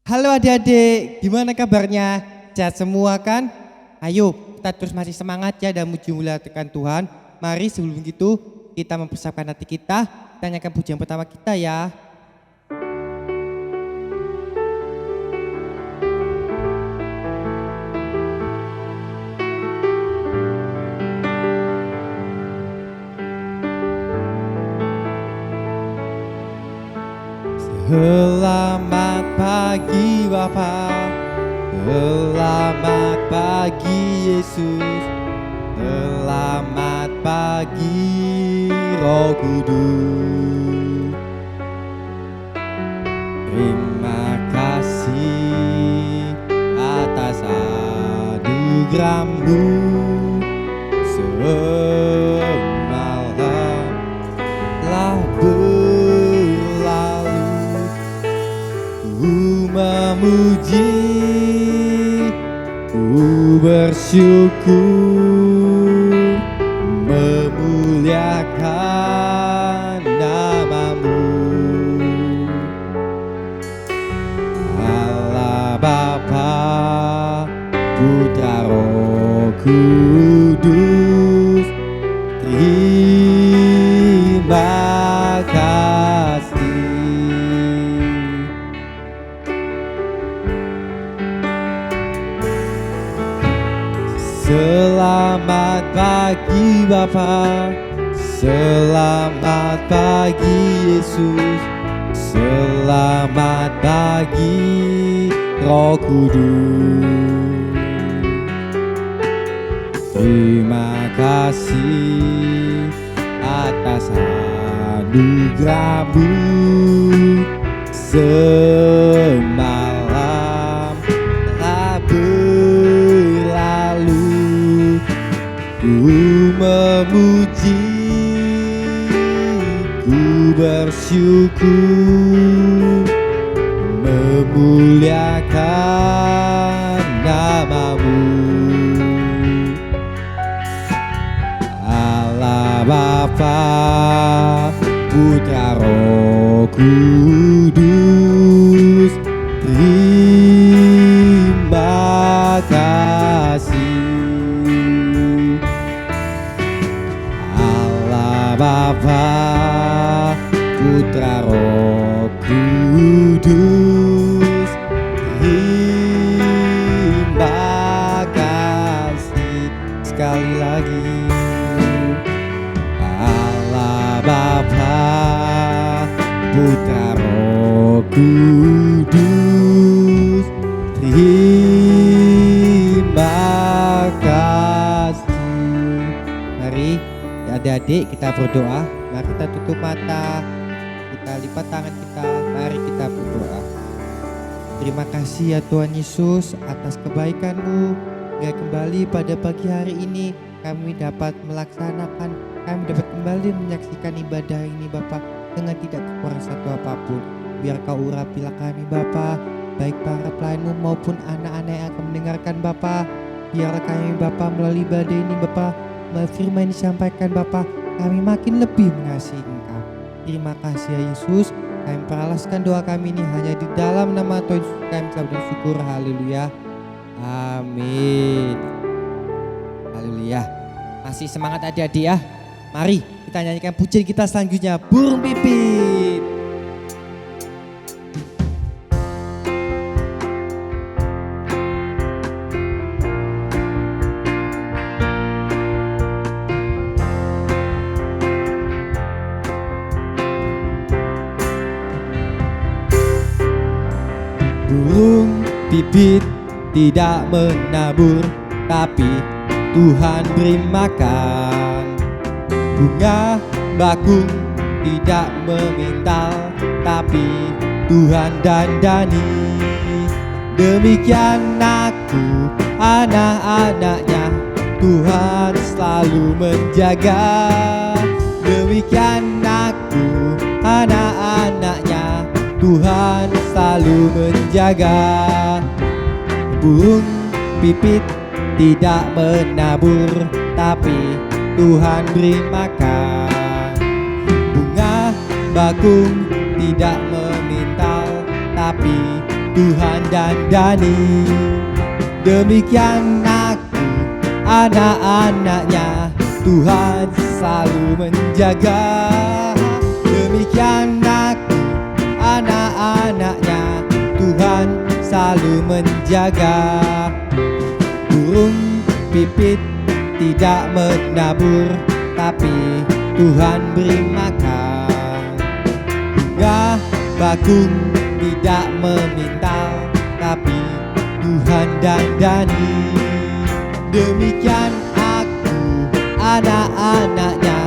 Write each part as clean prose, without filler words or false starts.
Halo adik-adik, gimana kabarnya? Sehat semua kan? Ayo kita terus masih semangat ya dan memuliakan Tuhan. Mari sebelum itu kita mempersiapkan hati kita, tanyakan pujian pertama kita ya. Selamat pagi Bapa, selamat pagi Yesus, selamat pagi Roh Kudus. Terima kasih atas anugerah-Mu semalam telah berlalu. Ku memuji, ku bersyukur, memuliakan nama-Mu. Allah Bapa, Putra Roh Kudus, terima kasih. Selamat pagi Bapa, selamat pagi Yesus, selamat pagi Roh Kudus. Terima kasih atas anugerah-Mu semalam telah berlalu. Ku memuji, ku bersyukur, memuliakan nama-Mu. Allah Bapa, Putra Roh Kudus, terima kasih. Bapa, Putra Roh Kudus, terima kasih. Sekali lagi, Allah Bapa, Putra Roh Kudus, terima kasih. Mari adik-adik kita berdoa. Mari kita tutup mata, kita lipat tangan kita, mari kita berdoa. Terima kasih ya Tuhan Yesus atas kebaikan-Mu, hingga kembali pada pagi hari ini kami dapat melaksanakan, kami dapat kembali menyaksikan ibadah ini Bapa, dengan tidak kekurangan satu apapun. Biar Kau urapilah kami Bapa, baik para pelayan-Mu maupun anak-anak yang akan mendengarkan Bapa. Biarlah kami Bapa melalui ibadah ini Bapa, firman disampaikan Bapa, kami makin lebih mengasihi Engkau. Terima kasih ya Yesus. Kami peralaskan doa kami ini hanya di dalam nama Tuhan Yesus kami telah bersyukur. Haleluya. Amin. Haleluya. Masih semangat adik-adik ya. Mari kita nyanyikan pujian kita selanjutnya, Burung Pipit. Burung pipit tidak menabur, tapi Tuhan beri makan. Bunga bakung tidak memintal, tapi Tuhan dandani. Demikian aku, anak-anaknya, Tuhan selalu menjaga. Demikian aku, anak-anaknya, Tuhan selalu menjaga. Burung pipit tidak menabur, tapi Tuhan beri makan. Bunga bakung tidak memintal, tapi Tuhan dandani. Demikian aku, anak-anaknya, Tuhan selalu menjaga. Demikian aku, anak-anaknya, Tuhan selalu menjaga. Burung pipit tidak menabur, tapi Tuhan beri makan. Bunga bakung tidak memintal, tapi Tuhan dandani. Demikian aku, anak-anaknya,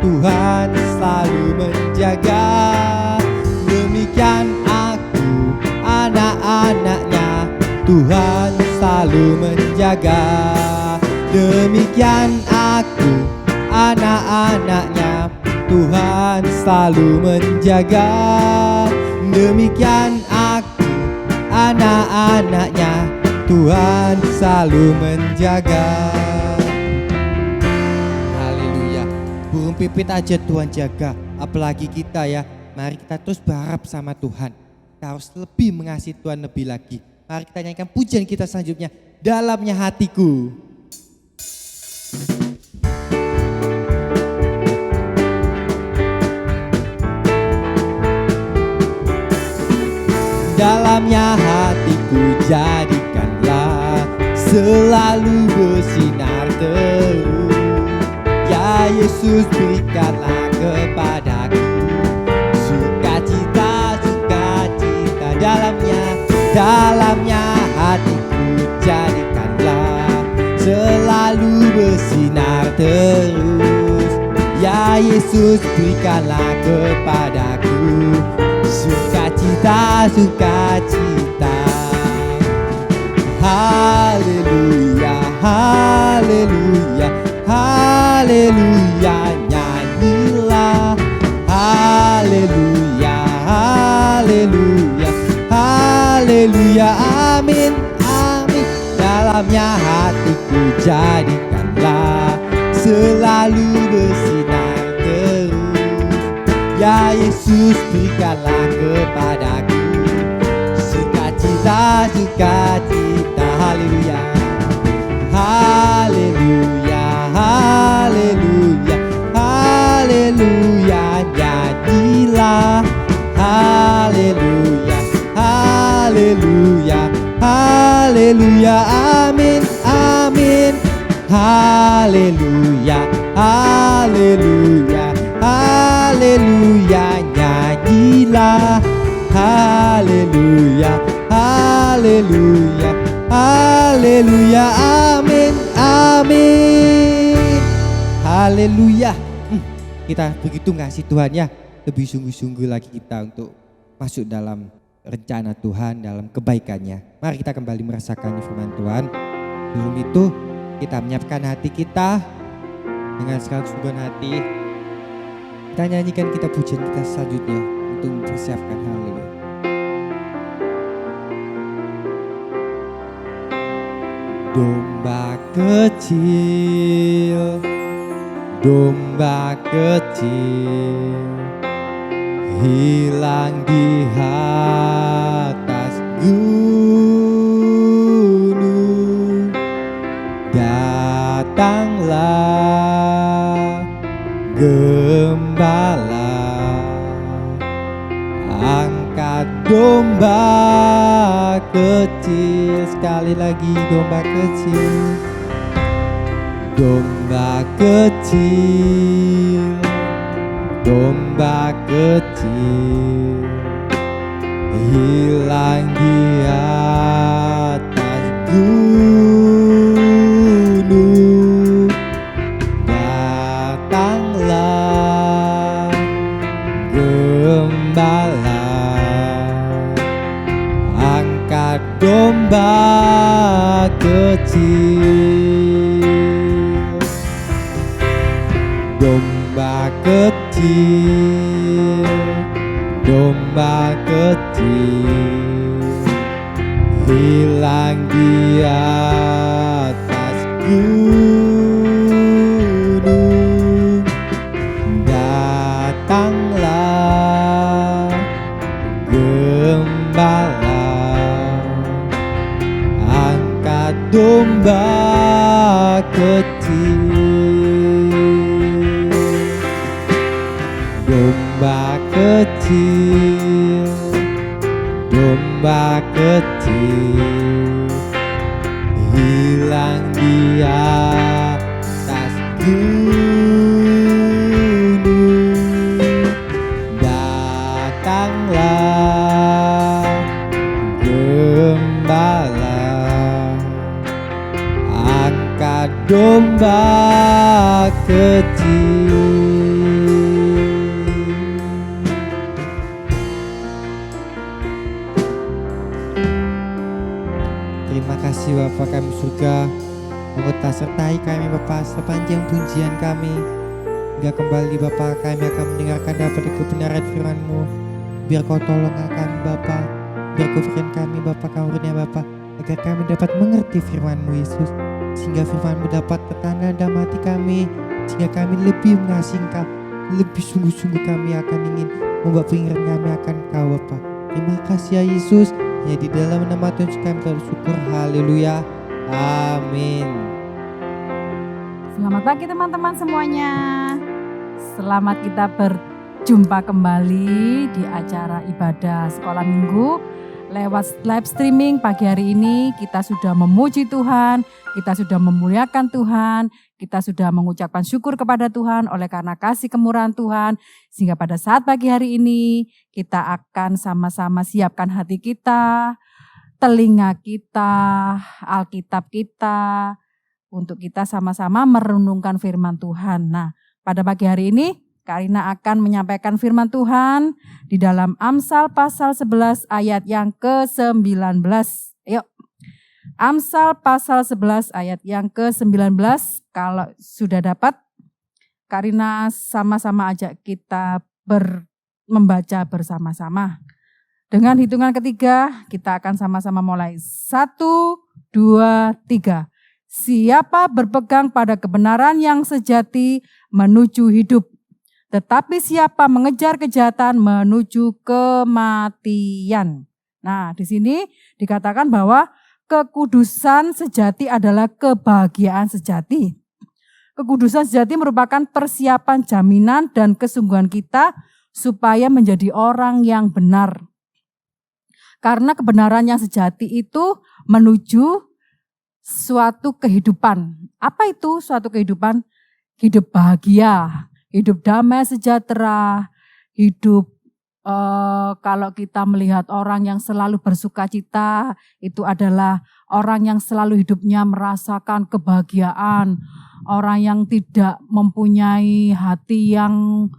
Tuhan selalu menjaga. Demikian aku, anak-anaknya, Tuhan selalu menjaga. Demikian aku, anak-anaknya, Tuhan selalu menjaga. Demikian aku, anak-anaknya, Tuhan selalu menjaga. Haleluya. Burung pipit aja Tuhan jaga, apalagi kita ya. Mari kita terus berharap sama Tuhan. Kita harus lebih mengasihi Tuhan lebih lagi. Mari kita nyanyikan pujian kita selanjutnya, Dalamnya Hatiku. Dalamnya hatiku jadikanlah selalu bersinar terus. Ya Yesus, berikanlah kepadaku sukacita, sukacita. Dalamnya hatiku jadikanlah selalu bersinar terus. Ya Yesus, berikanlah kepadaku sukacita, sukacita. Haleluya, haleluya, haleluya, nyanyilah. Haleluya, haleluya, haleluya, amin, amin. Dalamnya hatiku jadikanlah selalu bersinar terus. Ya Yesus, berikanlah kepadaku sukacita, sukacita. Haleluya, haleluya, haleluya, haleluya, nyanyilah. Haleluya, haleluya, haleluya, amin, amin. Haleluya, haleluya, haleluya, nyanyilah. Haleluya, haleluya, haleluya, amin, amin. Haleluya. Kita begitu ngasih Tuhan ya, lebih sungguh-sungguh lagi kita untuk masuk dalam rencana Tuhan, dalam kebaikannya. Mari kita kembali merasakan firman Tuhan. Sebelum itu kita menyiapkan hati kita dengan segala kesungguhan hati. Kita nyanyikan kita pujian kita selanjutnya untuk mempersiapkan hal ini. Domba kecil, domba kecil, hilang di atas gunung. Datanglah gembala, angkat domba kecil. Sekali lagi, domba kecil, domba kecil, domba kecil, hilang di atas gunung. Datanglah gembala, angkat domba kecil. Domba kecil, domba kecil, hilang di atas gunung. Datanglah gembala, kecil, domba kecil, hilang di atas gunung. Datanglah gembala, angkat domba kecil. Terima kasih Bapa kami surga, mengutus sertai kami Bapa sepanjang pujian kami. Hingga kembali Bapa kami akan mendengarkan dapat kebenaran firman-Mu. Biar Kau tolong kami Bapa, biar Kau berikan kami Bapa karunia Bapa, agar kami dapat mengerti firman-Mu Yesus, sehingga firman-Mu dapat tertanam dalam hati kami, sehingga kami lebih mengasihi Kau, lebih sungguh-sungguh kami akan ingin membawa pikiran kami akan Kau Bapa. Terima kasih ya Yesus, hanya di dalam nama Tuhan kami bersyukur. Haleluya, amin. Selamat pagi teman-teman semuanya. Selamat kita berjumpa kembali di acara ibadah sekolah minggu. Lewat live streaming pagi hari ini kita sudah memuji Tuhan, kita sudah memuliakan Tuhan, kita sudah mengucapkan syukur kepada Tuhan oleh karena kasih kemurahan Tuhan. Sehingga pada saat pagi hari ini kita akan sama-sama siapkan hati kita, telinga kita, Alkitab kita, untuk kita sama-sama merenungkan firman Tuhan. Nah, pada pagi hari ini Karina akan menyampaikan firman Tuhan di dalam Amsal pasal 11 ayat yang ke-19. Yuk, Amsal pasal 11 ayat yang ke-19. Kalau sudah dapat, Karina sama-sama ajak kita membaca bersama-sama. Dengan hitungan ketiga, kita akan sama-sama mulai. 1, 2, 3. Siapa berpegang pada kebenaran yang sejati menuju hidup, tetapi siapa mengejar kejahatan menuju kematian. Nah, di sini dikatakan bahwa kekudusan sejati adalah kebahagiaan sejati. Kekudusan sejati merupakan persiapan jaminan dan kesungguhan kita supaya menjadi orang yang benar. Karena kebenaran yang sejati itu menuju suatu kehidupan. Apa itu suatu kehidupan? Hidup bahagia, hidup damai sejahtera, hidup kalau kita melihat orang yang selalu bersuka cita, itu adalah orang yang selalu hidupnya merasakan kebahagiaan, orang yang tidak mempunyai hati yang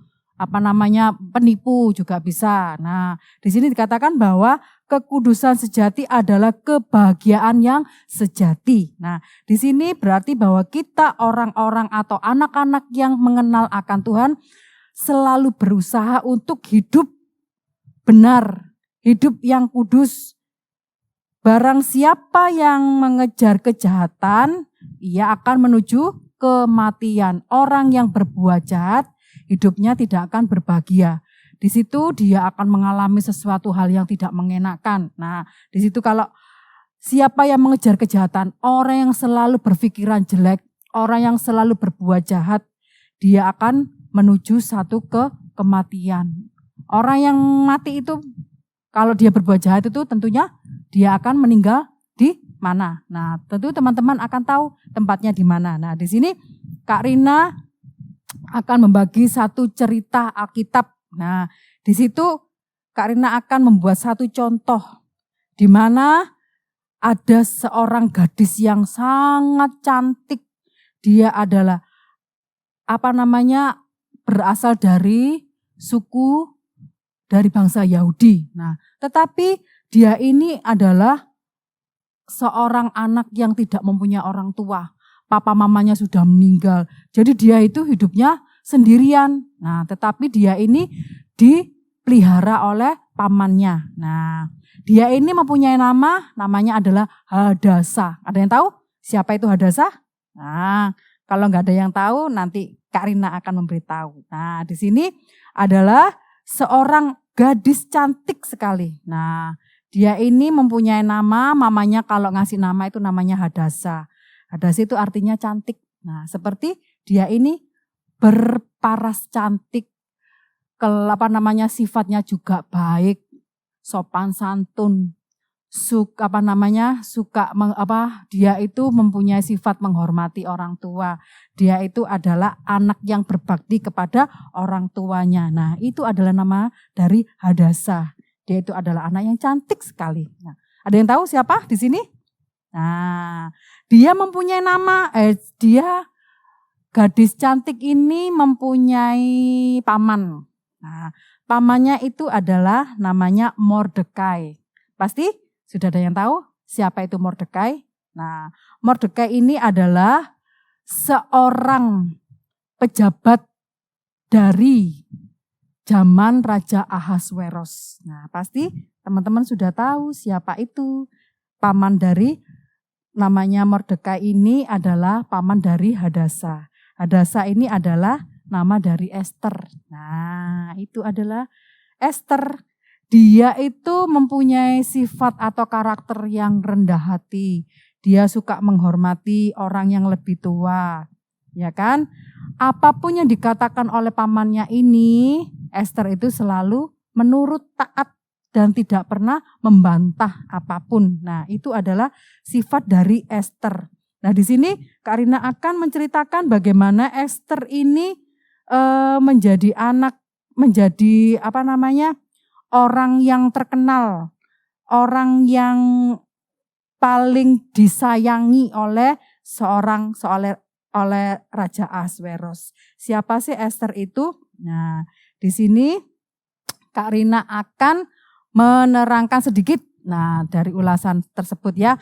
penipu juga bisa. Nah, di sini dikatakan bahwa kekudusan sejati adalah kebahagiaan yang sejati. Nah, di sini berarti bahwa kita orang-orang atau anak-anak yang mengenal akan Tuhan selalu berusaha untuk hidup benar, hidup yang kudus. Barang siapa yang mengejar kejahatan, ia akan menuju kematian. Orang yang berbuat jahat, hidupnya tidak akan berbahagia. Di situ dia akan mengalami sesuatu hal yang tidak mengenakan. Nah, di situ kalau siapa yang mengejar kejahatan, orang yang selalu berpikiran jelek, orang yang selalu berbuat jahat, dia akan menuju satu kematian. Orang yang mati itu, kalau dia berbuat jahat itu tentunya dia akan meninggal di mana. Nah, tentu teman-teman akan tahu tempatnya di mana. Nah, di sini Kak Rina akan membagi satu cerita Alkitab. Nah, di situ Kak Rina akan membuat satu contoh di mana ada seorang gadis yang sangat cantik. Dia adalah berasal dari suku dari bangsa Yahudi. Nah, tetapi dia ini adalah seorang anak yang tidak mempunyai orang tua. Papa mamanya sudah meninggal. Jadi dia itu hidupnya sendirian. Nah, tetapi dia ini dipelihara oleh pamannya. Nah, dia ini mempunyai namanya adalah Hadasa. Ada yang tahu siapa itu Hadasa? Nah, kalau nggak ada yang tahu, nanti Kak Rina akan memberitahu. Nah, di sini adalah seorang gadis cantik sekali. Nah, dia ini mempunyai nama, mamanya kalau ngasih nama itu namanya Hadasa. Hadasa itu artinya cantik. Nah, seperti dia ini berparas cantik. sifatnya juga baik, sopan santun, dia itu mempunyai sifat menghormati orang tua. Dia itu adalah anak yang berbakti kepada orang tuanya. Nah, itu adalah nama dari Hadasa. Dia itu adalah anak yang cantik sekali. Nah, ada yang tahu siapa di sini? Nah, dia mempunyai gadis cantik ini mempunyai paman. Nah, pamannya itu adalah namanya Mordekai. Pasti sudah ada yang tahu siapa itu Mordekai? Nah, Mordekai ini adalah seorang pejabat dari zaman Raja Ahasweros. Nah, pasti teman-teman sudah tahu siapa itu. Paman dari namanya Mordekai ini adalah paman dari Hadasa. Hadasa ini adalah nama dari Esther. Nah, itu adalah Esther. Dia itu mempunyai sifat atau karakter yang rendah hati. Dia suka menghormati orang yang lebih tua. Ya kan? Apapun yang dikatakan oleh pamannya ini, Esther itu selalu menurut, taat, dan tidak pernah membantah apapun. Nah, itu adalah sifat dari Esther. Nah, di sini Kak Rina akan menceritakan bagaimana Esther ini menjadi orang yang terkenal, orang yang paling disayangi oleh Raja Ahasweros. Siapa sih Esther itu? Nah, di sini Kak Rina akan menerangkan sedikit. Nah, dari ulasan tersebut ya.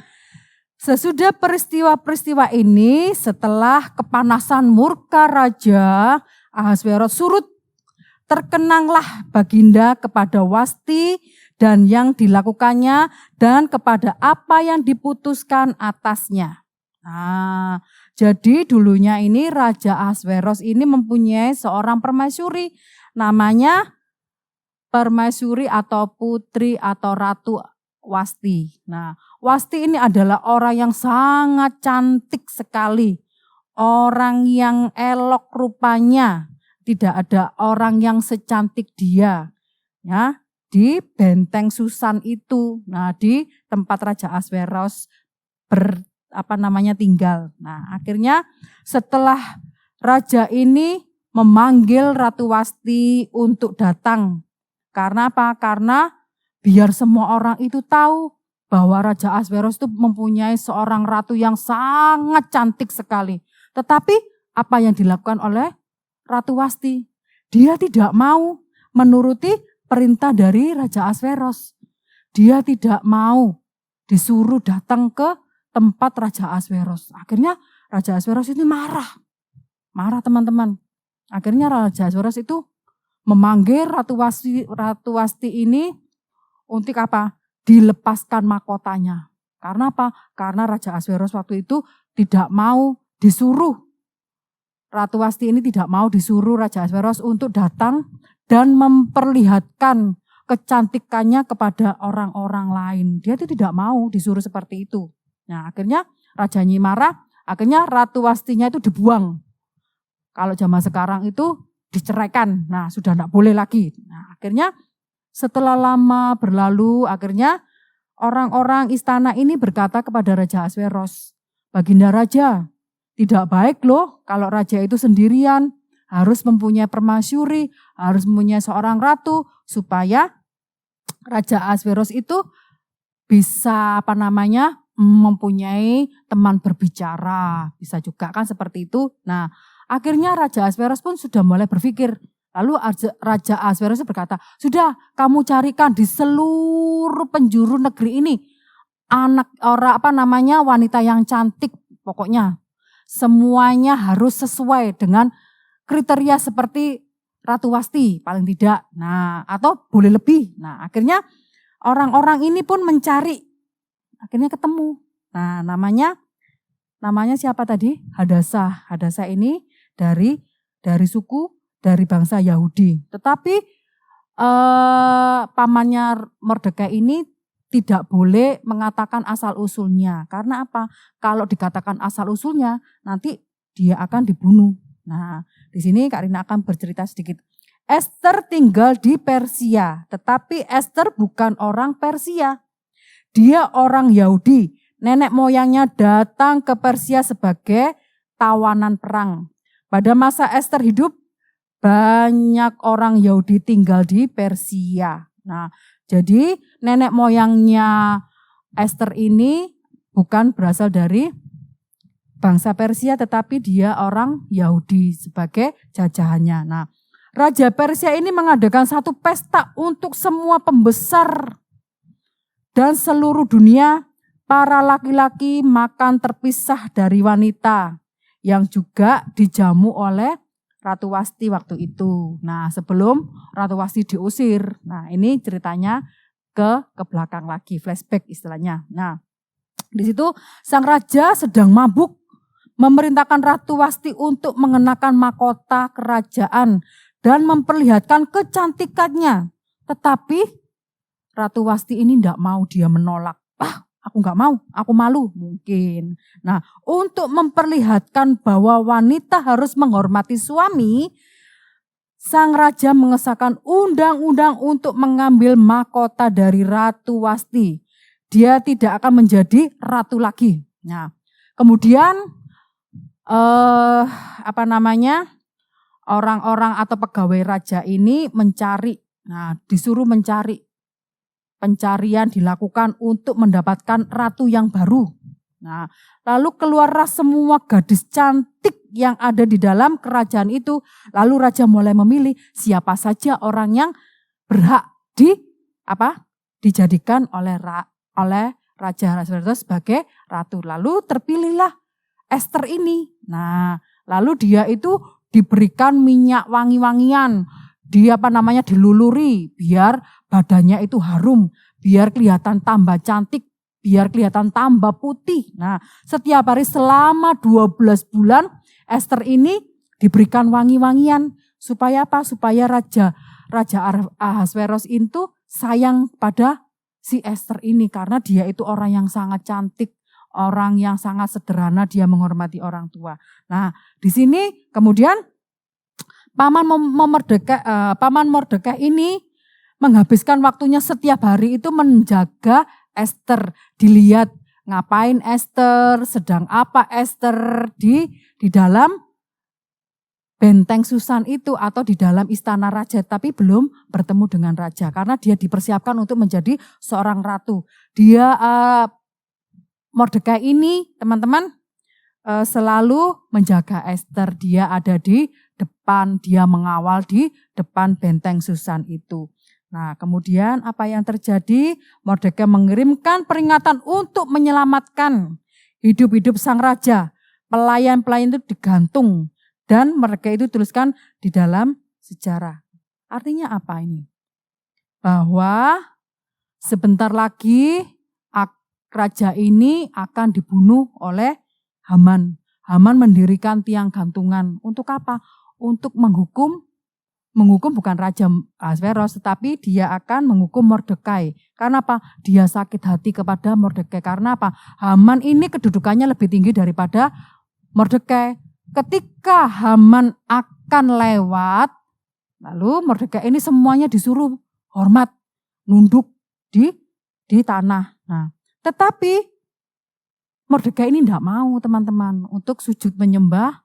Sesudah peristiwa-peristiwa ini, setelah kepanasan murka Raja Ahasweros surut, terkenanglah Baginda kepada Wasti dan yang dilakukannya dan kepada apa yang diputuskan atasnya. Nah, jadi dulunya ini Raja Ahasweros ini mempunyai seorang permaisuri, namanya permaisuri atau putri atau ratu Wasti. Nah, Wasti ini adalah orang yang sangat cantik sekali, orang yang elok rupanya. Tidak ada orang yang secantik dia, ya, di benteng Susan itu. Nah, di tempat Raja Ahasweros tinggal. Nah, akhirnya setelah raja ini memanggil Ratu Wasti untuk datang. Karena apa? Karena biar semua orang itu tahu bahwa Raja Ahasweros itu mempunyai seorang ratu yang sangat cantik sekali. Tetapi apa yang dilakukan oleh Ratu Wasti? Dia tidak mau menuruti perintah dari Raja Ahasweros. Dia tidak mau disuruh datang ke tempat Raja Ahasweros. Akhirnya Raja Ahasweros ini marah. Marah teman-teman. Akhirnya Raja Ahasweros itu memanggil Ratu Wasti ini untuk apa? Dilepaskan mahkotanya. Karena apa? Karena Raja Ahasweros waktu itu tidak mau disuruh. Ratu Wasti ini tidak mau disuruh Raja Ahasweros untuk datang dan memperlihatkan kecantikannya kepada orang-orang lain. Dia itu tidak mau disuruh seperti itu. Nah, akhirnya rajanya marah, akhirnya Ratu Wastinya itu dibuang. Kalau zaman sekarang itu diceraikan. Nah, sudah tidak boleh lagi. Nah, akhirnya setelah lama berlalu, akhirnya orang-orang istana ini berkata kepada Raja Ahasweros, "Baginda Raja, tidak baik loh kalau raja itu sendirian, harus mempunyai permaisuri, harus mempunyai seorang ratu supaya Raja Ahasweros itu bisa mempunyai teman berbicara, bisa juga kan seperti itu." Nah, akhirnya Raja Ahasweros pun sudah mulai berpikir. Lalu Raja Ahasweros berkata, "Sudah, kamu carikan di seluruh penjuru negeri ini wanita yang cantik, pokoknya semuanya harus sesuai dengan kriteria seperti Ratu Wasti paling tidak. Nah, atau boleh lebih." Nah, akhirnya orang-orang ini pun mencari, akhirnya ketemu. Nah, namanya siapa tadi? Hadasa. Hadasa ini dari dari bangsa Yahudi. Tetapi pamannya Mordekai ini tidak boleh mengatakan asal-usulnya. Karena apa? Kalau dikatakan asal-usulnya, nanti dia akan dibunuh. Nah, di sini Kak Rina akan bercerita sedikit. Ester tinggal di Persia, tetapi Ester bukan orang Persia. Dia orang Yahudi. Nenek moyangnya datang ke Persia sebagai tawanan perang. Pada masa Ester hidup, banyak orang Yahudi tinggal di Persia. Nah, jadi nenek moyangnya Ester ini bukan berasal dari bangsa Persia, tetapi dia orang Yahudi sebagai jajahannya. Nah, Raja Persia ini mengadakan satu pesta untuk semua pembesar dan seluruh dunia. Para laki-laki makan terpisah dari wanita yang juga dijamu oleh Ratu Wasti waktu itu. Nah, sebelum Ratu Wasti diusir. Nah, ini ceritanya ke belakang lagi, flashback istilahnya. Nah, di situ sang raja sedang mabuk memerintahkan Ratu Wasti untuk mengenakan mahkota kerajaan dan memperlihatkan kecantikannya. Tetapi Ratu Wasti ini tidak mau, dia menolak. Aku nggak mau, aku malu mungkin. Nah, untuk memperlihatkan bahwa wanita harus menghormati suami, sang raja mengesahkan undang-undang untuk mengambil mahkota dari Ratu Wasti. Dia tidak akan menjadi ratu lagi. Nah, kemudian orang-orang atau pegawai raja ini mencari. Nah, disuruh mencari. Pencarian dilakukan untuk mendapatkan ratu yang baru. Nah, lalu keluarlah semua gadis cantik yang ada di dalam kerajaan itu. Lalu raja mulai memilih siapa saja orang yang berhak dijadikan oleh Raja Ahasveros sebagai ratu. Lalu terpilihlah Ester ini. Nah, lalu dia itu diberikan minyak wangi-wangian. Dia diluluri biar badannya itu harum, biar kelihatan tambah cantik, biar kelihatan tambah putih. Nah, setiap hari selama 12 bulan Ester ini diberikan wangi-wangian. Supaya apa? Supaya Raja Ahasveros itu sayang pada si Ester ini. Karena dia itu orang yang sangat cantik, orang yang sangat sederhana, dia menghormati orang tua. Nah, di sini kemudian Paman Mordekai ini menghabiskan waktunya setiap hari itu menjaga Ester. Dilihat ngapain Ester, sedang apa Ester di dalam benteng Susan itu atau di dalam istana raja. Tapi belum bertemu dengan raja karena dia dipersiapkan untuk menjadi seorang ratu. Dia Mordekai ini teman-teman selalu menjaga Ester. Dia ada di depan, dia mengawal di depan benteng Susan itu. Nah, kemudian apa yang terjadi? Mordekai mengirimkan peringatan untuk menyelamatkan hidup-hidup sang raja. Pelayan-pelayan itu digantung dan mereka itu tuliskan di dalam sejarah. Artinya apa ini? Bahwa sebentar lagi raja ini akan dibunuh oleh Haman. Haman mendirikan tiang gantungan. Untuk apa? Untuk menghukum bukan Raja Ahasveros, tetapi dia akan menghukum Mordekai. Karena apa? Dia sakit hati kepada Mordekai. Karena apa? Haman ini kedudukannya lebih tinggi daripada Mordekai. Ketika Haman akan lewat, lalu Mordekai ini semuanya disuruh hormat, nunduk di tanah. Nah, tetapi Mordekai ini tidak mau teman-teman untuk sujud menyembah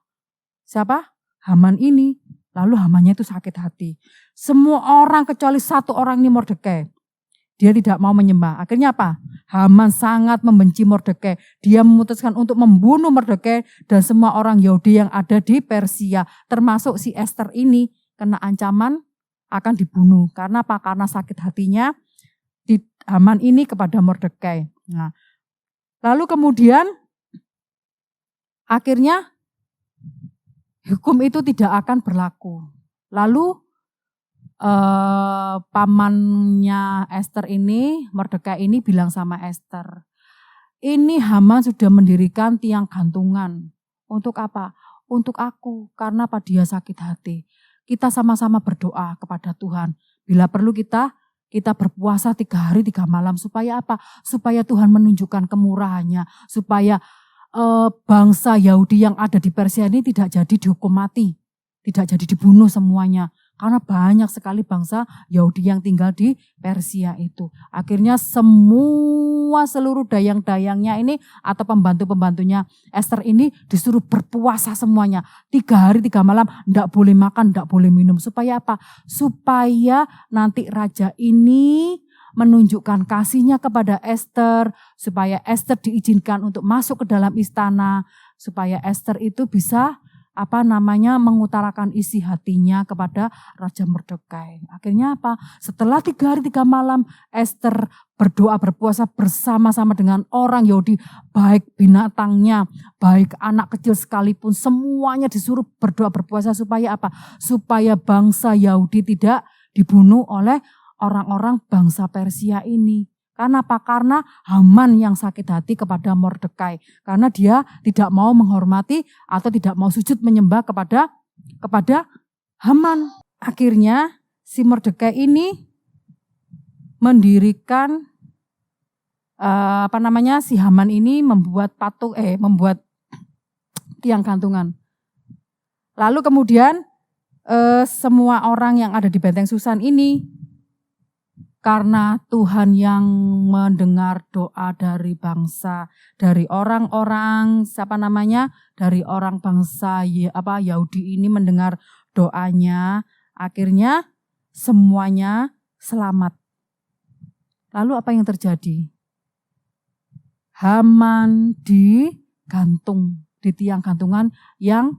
siapa? Haman ini. Lalu Hamannya itu sakit hati. Semua orang kecuali satu orang ini Mordekai. Dia tidak mau menyembah. Akhirnya apa? Haman sangat membenci Mordekai. Dia memutuskan untuk membunuh Mordekai dan semua orang Yahudi yang ada di Persia. Termasuk si Ester ini kena ancaman akan dibunuh. Karena apa? Karena sakit hatinya Haman ini kepada Mordekai. Nah, lalu kemudian akhirnya hukum itu tidak akan berlaku. Lalu pamannya Ester ini, Mordekai ini bilang sama Ester, ini Haman sudah mendirikan tiang gantungan. Untuk apa? Untuk aku, karena apa? Dia sakit hati. Kita sama-sama berdoa kepada Tuhan. Bila perlu kita berpuasa 3 hari 3 malam. Supaya apa? Supaya Tuhan menunjukkan kemurahannya. Supaya bangsa Yahudi yang ada di Persia ini tidak jadi dihukum mati. Tidak jadi dibunuh semuanya. Karena banyak sekali bangsa Yahudi yang tinggal di Persia itu. Akhirnya seluruh dayang-dayangnya ini atau pembantu-pembantunya Ester ini disuruh berpuasa semuanya. 3 hari 3 malam enggak boleh makan, enggak boleh minum. Supaya apa? Supaya nanti raja ini menunjukkan kasihnya kepada Ester, supaya Ester diizinkan untuk masuk ke dalam istana, supaya Ester itu bisa mengutarakan isi hatinya kepada Raja Mordekai. Akhirnya apa? Setelah 3 hari 3 malam Ester berdoa berpuasa bersama-sama dengan orang Yahudi, baik binatangnya, baik anak kecil sekalipun, semuanya disuruh berdoa berpuasa supaya apa? Supaya bangsa Yahudi tidak dibunuh oleh orang-orang bangsa Persia ini. Karena apa? Karena Haman yang sakit hati kepada Mordekai. Karena dia tidak mau menghormati atau tidak mau sujud menyembah kepada Haman. Akhirnya si Mordekai ini mendirikan si Haman ini membuat membuat tiang gantungan. Lalu kemudian semua orang yang ada di Benteng Susan ini, karena Tuhan yang mendengar doa dari bangsa, dari orang-orang dari orang bangsa Yahudi ini mendengar doanya, akhirnya semuanya selamat. Lalu apa yang terjadi? Haman digantung di tiang gantungan yang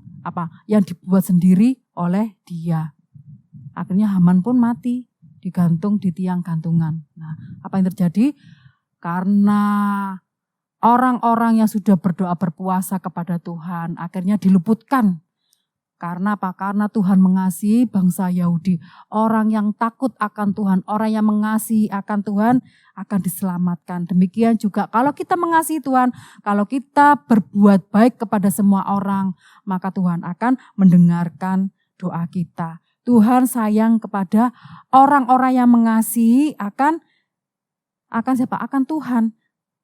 dibuat sendiri oleh dia. Akhirnya Haman pun mati, digantung di tiang gantungan. Nah, apa yang terjadi? Karena orang-orang yang sudah berdoa berpuasa kepada Tuhan akhirnya diluputkan. Karena apa? Karena Tuhan mengasihi bangsa Yahudi. Orang yang takut akan Tuhan, orang yang mengasihi akan Tuhan akan diselamatkan. Demikian juga kalau kita mengasihi Tuhan, kalau kita berbuat baik kepada semua orang, maka Tuhan akan mendengarkan doa kita. Tuhan sayang kepada orang-orang yang mengasihi akan siapa? Akan Tuhan.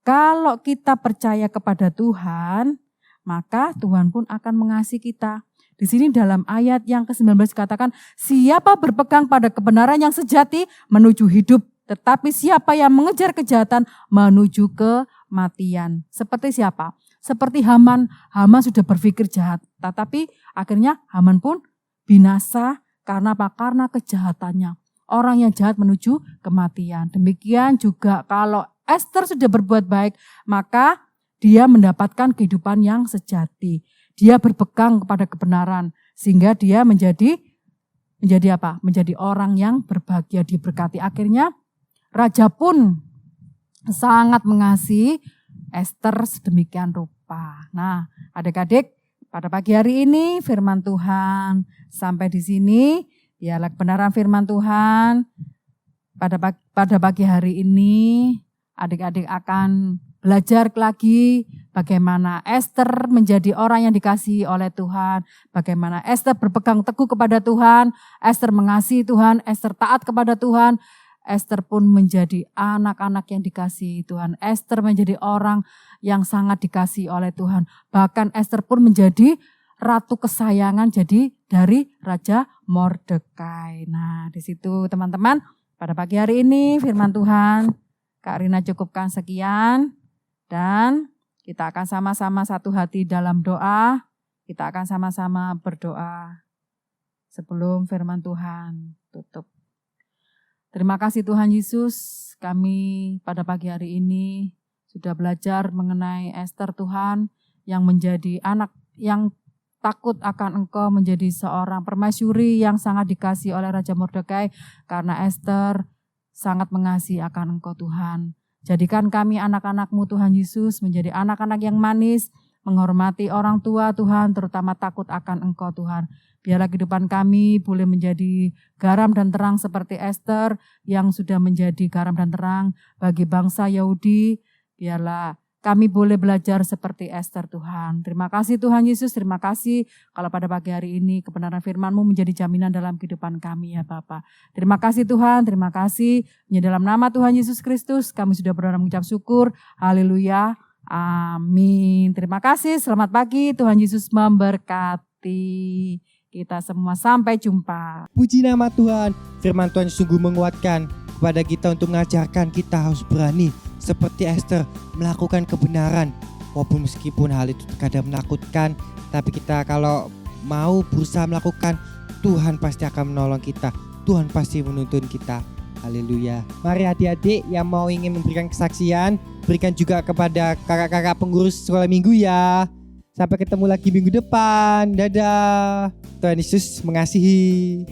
Kalau kita percaya kepada Tuhan, maka Tuhan pun akan mengasihi kita. Di sini dalam ayat yang ke-19 dikatakan, siapa berpegang pada kebenaran yang sejati menuju hidup, tetapi siapa yang mengejar kejahatan menuju kematian. Seperti siapa? Seperti Haman. Haman sudah berpikir jahat, tetapi akhirnya Haman pun binasa. Karena apa? Karena kejahatannya. Orang yang jahat menuju kematian. Demikian juga kalau Ester sudah berbuat baik, maka dia mendapatkan kehidupan yang sejati. Dia berpegang kepada kebenaran sehingga dia menjadi apa? Menjadi orang yang berbahagia, diberkati. Akhirnya raja pun sangat mengasihi Ester sedemikian rupa. Nah, adik-adik, pada pagi hari ini firman Tuhan sampai di sini. Biarlah kebenaran firman Tuhan pada pagi hari ini adik-adik akan belajar lagi bagaimana Ester menjadi orang yang dikasihi oleh Tuhan. Bagaimana Ester berpegang teguh kepada Tuhan. Ester mengasihi Tuhan. Ester taat kepada Tuhan. Ester pun menjadi anak-anak yang dikasihi Tuhan. Ester menjadi orang yang sangat dikasihi oleh Tuhan. Bahkan Ester pun menjadi ratu kesayangan dari Raja Mordekai. Nah, di situ teman-teman, pada pagi hari ini firman Tuhan Kak Rina cukupkan sekian, dan kita akan sama-sama satu hati dalam doa. Kita akan sama-sama berdoa sebelum firman Tuhan tutup. Terima kasih Tuhan Yesus, kami pada pagi hari ini sudah belajar mengenai Ester Tuhan yang menjadi anak yang takut akan Engkau, menjadi seorang permaisuri yang sangat dikasihi oleh Raja Mordekai karena Ester sangat mengasihi akan Engkau Tuhan. Jadikan kami anak-anak-Mu Tuhan Yesus menjadi anak-anak yang manis, menghormati orang tua Tuhan, terutama takut akan Engkau Tuhan. Biarlah kehidupan kami boleh menjadi garam dan terang seperti Ester yang sudah menjadi garam dan terang bagi bangsa Yahudi. Biarlah kami boleh belajar seperti Ester Tuhan. Terima kasih Tuhan Yesus, terima kasih kalau pada pagi hari ini kebenaran firman-Mu menjadi jaminan dalam kehidupan kami ya Bapa. Terima kasih Tuhan, terima kasih. Hanya dalam nama Tuhan Yesus Kristus kami sudah berdoa mengucap syukur. Haleluya. Amin. Terima kasih, selamat pagi. Tuhan Yesus memberkati kita semua. Sampai jumpa. Puji nama Tuhan, firman Tuhan sungguh menguatkan kepada kita untuk mengajarkan kita harus berani seperti Esther melakukan kebenaran. Walaupun meskipun hal itu terkadang menakutkan, tapi kita kalau mau berusaha melakukan, Tuhan pasti akan menolong kita. Tuhan pasti menuntun kita. Haleluya. Mari adik-adik yang mau ingin memberikan kesaksian, berikan juga kepada kakak-kakak pengurus sekolah minggu ya. Sampai ketemu lagi minggu depan. Dadah. Tuhan Yesus mengasihi.